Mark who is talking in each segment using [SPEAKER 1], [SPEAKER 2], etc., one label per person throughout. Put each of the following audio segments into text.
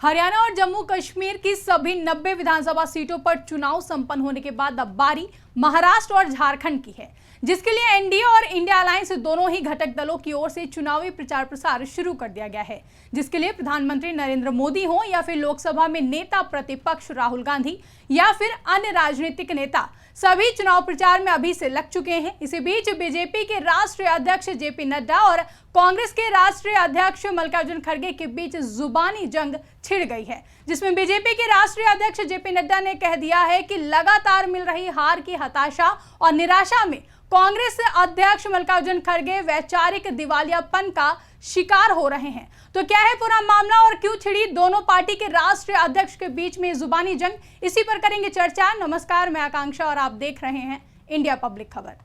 [SPEAKER 1] हरियाणा और जम्मू कश्मीर की सभी 90 विधानसभा सीटों पर चुनाव संपन्न होने के बाद अब बारी महाराष्ट्र और झारखंड की है, जिसके लिए एनडीए और इंडिया अलायंस दोनों ही घटक दलों की ओर से चुनावी प्रचार प्रसार शुरू कर दिया गया है। जिसके लिए प्रधानमंत्री नरेंद्र मोदी हो या फिर लोकसभा में नेता प्रतिपक्ष राहुल गांधी या फिर अन्य राजनीतिक नेता, सभी चुनाव प्रचार में अभी से लग चुके हैं। इसी बीच बीजेपी के राष्ट्रीय अध्यक्ष जेपी नड्डा और कांग्रेस के राष्ट्रीय अध्यक्ष मल्लिकार्जुन खड़गे के बीच जुबानी जंग छिड़ गई है, जिसमें बीजेपी के राष्ट्रीय अध्यक्ष जेपी नड्डा ने कह दिया है कि लगातार मिल रही हार की हताशा और निराशा में कांग्रेस अध्यक्ष मल्लिकार्जुन खड़गे वैचारिक दिवालियापन का शिकार हो रहे हैं। तो क्या है पूरा मामला और क्यों छिड़ी दोनों पार्टी के राष्ट्रीय अध्यक्ष के बीच में जुबानी जंग, इसी पर करेंगे चर्चा। नमस्कार, मैं आकांक्षा और आप देख रहे हैं इंडिया पब्लिक खबर।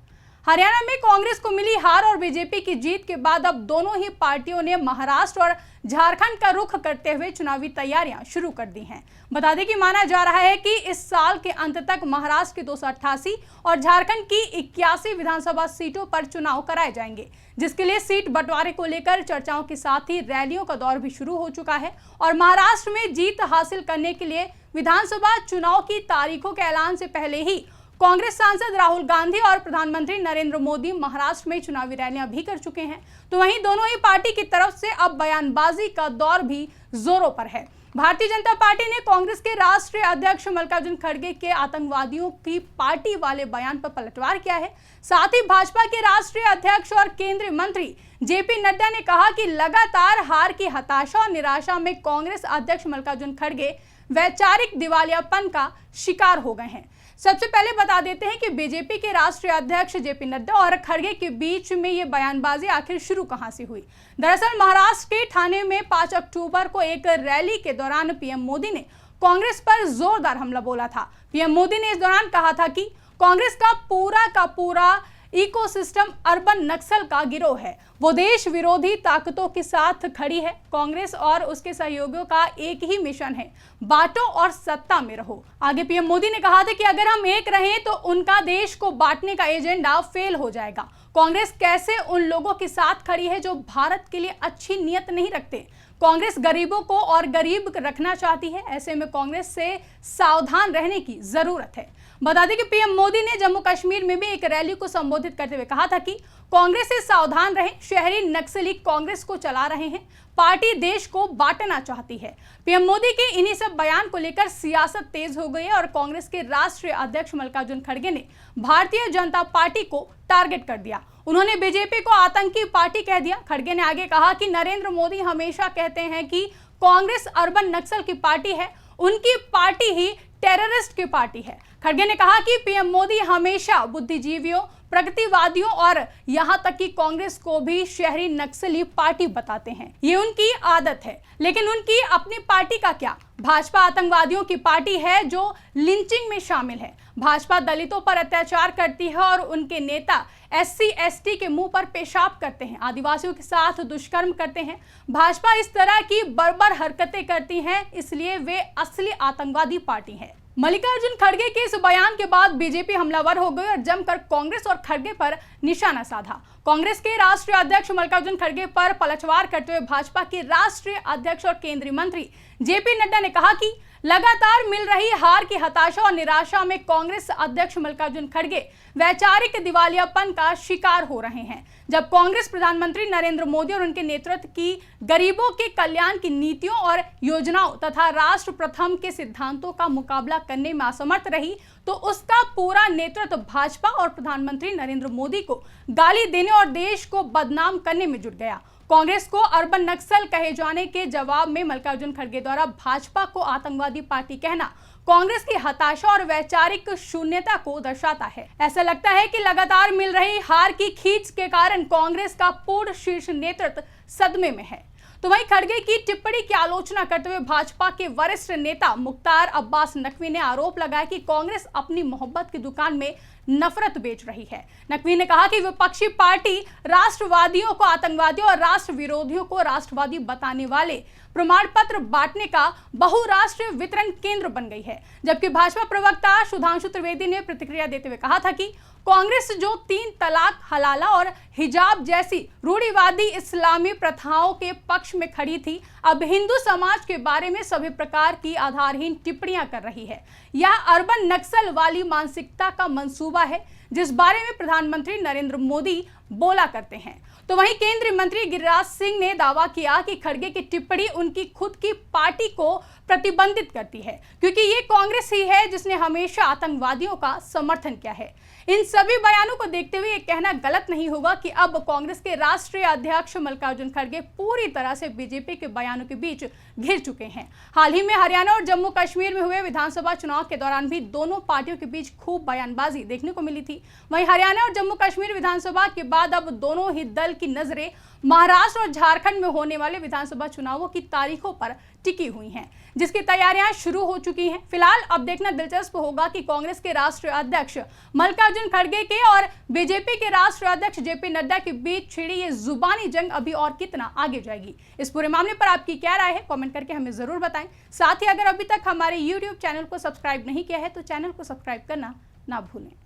[SPEAKER 1] हरियाणा में कांग्रेस को मिली हार और बीजेपी की जीत के बाद अब दोनों ही पार्टियों ने महाराष्ट्र और झारखंड का रुख करते हुए चुनावी तैयारियां शुरू कर दी हैं। बता दें कि माना जा रहा है कि इस साल के अंत तक महाराष्ट्र की 288 और झारखंड की 81 विधानसभा सीटों पर चुनाव कराए जाएंगे, जिसके लिए सीट बंटवारे को लेकर चर्चाओं के साथ ही रैलियों का दौर भी शुरू हो चुका है। और महाराष्ट्र में जीत हासिल करने के लिए विधानसभा चुनाव की तारीखों के ऐलान से पहले ही कांग्रेस सांसद राहुल गांधी और प्रधानमंत्री नरेंद्र मोदी महाराष्ट्र में चुनावी रैलियां भी कर चुके हैं। तो वहीं दोनों ही पार्टी की तरफ से अब बयानबाजी का दौर भी जोरों पर है। भारतीय जनता पार्टी ने कांग्रेस के राष्ट्रीय अध्यक्ष मल्लिकार्जुन खड़गे के आतंकवादियों की पार्टी वाले बयान पर पलटवार किया है। साथ ही भाजपा के राष्ट्रीय अध्यक्ष और केंद्रीय मंत्री जेपी नड्डा ने कहा कि लगातार हार की हताशा और निराशा में कांग्रेस अध्यक्ष मल्लिकार्जुन खड़गे वैचारिक दिवालियापन का शिकार हो गए हैं। सबसे पहले बता देते हैं कि बीजेपी के राष्ट्रीय अध्यक्ष जेपी नड्डा और खड़गे के बीच में ये बयानबाजी आखिर शुरू कहां से हुई। दरअसल महाराष्ट्र के ठाणे में 5 अक्टूबर को एक रैली के दौरान पीएम मोदी ने कांग्रेस पर जोरदार हमला बोला था। पीएम मोदी ने इस दौरान कहा था कि कांग्रेस का पूरा इकोसिस्टम अर्बन नक्सल का गिरोह है, वो देश विरोधी ताकतों के साथ खड़ी है। कांग्रेस और उसके सहयोगियों का एक ही मिशन है, बांटो और सत्ता में रहो। आगे पीएम मोदी ने कहा था कि अगर हम एक रहें तो उनका देश को बांटने का एजेंडा फेल हो जाएगा। कांग्रेस कैसे उन लोगों के साथ खड़ी है जो भारत के लिए अच्छी नीयत नहीं रखते। कांग्रेस गरीबों को और गरीब रखना चाहती है। ऐसे में कांग्रेस से सावधान रहने की जरूरत है। बता दें कि पीएम मोदी ने जम्मू कश्मीर में भी एक रैली को संबोधित करते हुए कहा था कि कांग्रेस से सावधान रहें, शहरी नक्सली कांग्रेस को चला रहे हैं, पार्टी देश को बांटना चाहती है। पीएम मोदी के इन्हीं सब बयान को लेकर सियासत तेज हो गई है और कांग्रेस के राष्ट्रीय अध्यक्ष मल्लिकार्जुन खड़गे ने भारतीय जनता पार्टी को टारगेट कर दिया। उन्होंने बीजेपी को आतंकी पार्टी कह दिया। खड़गे ने आगे कहा कि नरेंद्र मोदी हमेशा कहते हैं कि कांग्रेस अर्बन नक्सल की पार्टी है, उनकी पार्टी ही टेररिस्ट की पार्टी है। खड़गे ने कहा कि पीएम मोदी हमेशा बुद्धिजीवियों, प्रगतिवादियों और यहां तक कि कांग्रेस को भी शहरी नक्सली पार्टी बताते हैं। ये उनकी आदत है, लेकिन उनकी अपनी पार्टी का क्या? भाजपा आतंकवादियों की पार्टी है जो लिंचिंग में शामिल है। भाजपा दलितों पर अत्याचार करती है और उनके नेता SC ST के मुंह पर पेशाब करते हैं, आदिवासियों के साथ दुष्कर्म करते हैं। भाजपा इस तरह की बर्बर हरकतें करती हैं, इसलिए वे असली आतंकवादी पार्टी है। मल्लिकार्जुन खड़गे के इस बयान के बाद बीजेपी हमलावर हो गई और जमकर कांग्रेस और खड़गे पर निशाना साधा। कांग्रेस के राष्ट्रीय अध्यक्ष मल्लिकार्जुन खड़गे पर पलटवार करते हुए भाजपा के राष्ट्रीय अध्यक्ष और केंद्रीय मंत्री जेपी नड्डा ने कहा कि लगातार मिल रही हार की हताशा और निराशा में कांग्रेस अध्यक्ष मल्लिकार्जुन खड़गे वैचारिक दिवालियापन का शिकार हो रहे हैं। जब कांग्रेस प्रधानमंत्री नरेंद्र मोदी और उनके नेतृत्व की गरीबों के कल्याण की नीतियों और योजनाओं तथा राष्ट्र प्रथम के सिद्धांतों का मुकाबला करने में असमर्थ रही, तो उसका पूरा नेतृत्व भाजपा और प्रधानमंत्री नरेंद्र मोदी को गाली देने और देश को बदनाम करने में जुट गया। कांग्रेस को अर्बन नक्सल कहे जाने के जवाब में मल्लिकार्जुन खड़गे द्वारा भाजपा को आतंकवादी पार्टी कहना कांग्रेस की हताशा और वैचारिक शून्यता को दर्शाता है। ऐसा लगता है कि लगातार मिल रही हार की खींच के कारण कांग्रेस का पूर्ण शीर्ष नेतृत्व सदमे में है। तो वहीं खड़गे की टिप्पणी की आलोचना करते हुए भाजपा के वरिष्ठ नेता मुख्तार अब्बास नकवी ने आरोप लगाया कि कांग्रेस अपनी मोहब्बत की दुकान में नफरत बेच रही है। नकवी ने कहा कि विपक्षी पार्टी राष्ट्रवादियों को आतंकवादियों और राष्ट्र विरोधियों को राष्ट्रवादी बताने वाले प्रमाण पत्र बांटने का बहुराष्ट्रीय वितरण केंद्र बन गई है। जबकि भाजपा प्रवक्ता सुधांशु त्रिवेदी ने प्रतिक्रिया देते हुए कहा था कि कांग्रेस जो 3 तलाक, हलाला और हिजाब जैसी रूढ़िवादी इस्लामी प्रथाओं के पक्ष में खड़ी थी, अब हिंदू समाज के बारे में सभी प्रकार की आधारहीन टिप्पणियां कर रही है। यह अर्बन नक्सल वाली मानसिकता का मंसूबा है जिस बारे में प्रधानमंत्री नरेंद्र मोदी बोला करते हैं। तो वहीं केंद्रीय मंत्री गिरिराज सिंह ने दावा किया कि खड़गे की टिप्पणी उनकी खुद की पार्टी को प्रतिबंधित करती है, क्योंकि ये कांग्रेस ही है जिसने हमेशा आतंकवादियों का समर्थन किया है। इन सभी बयानों को देखते हुए ये कहना गलत नहीं होगा कि अब कांग्रेस के राष्ट्रीय अध्यक्ष मल्लिकार्जुन खड़गे पूरी तरह से बीजेपी के बयानों के बीच घिर चुके हैं। हाल ही में हरियाणा और जम्मू कश्मीर में हुए विधानसभा चुनाव के दौरान भी दोनों पार्टियों के बीच खूब बयानबाजी देखने को मिली थी। वहीं हरियाणा और जम्मू कश्मीर विधानसभा के बाद अब दोनों ही दल की नजरें महाराष्ट्र और झारखंड में होने वाले विधानसभा चुनावों की तारीखों पर टिकी हुई हैं, जिसकी तैयारियां शुरू हो चुकी हैं। फिलहाल अब देखना दिलचस्प होगा कि कांग्रेस के राष्ट्रीय अध्यक्ष मल्लिकार्जुन खड़गे के और बीजेपी के राष्ट्रीय अध्यक्ष जेपी नड्डा के बीच छिड़ी ये जुबानी जंग अभी और कितना आगे जाएगी। इस पूरे मामले पर आपकी क्या राय है, कमेंट करके हमें जरूर बताएं। साथ ही अगर अभी तक हमारे YouTube चैनल को सब्सक्राइब नहीं किया है तो चैनल को सब्सक्राइब करना ना भूलें।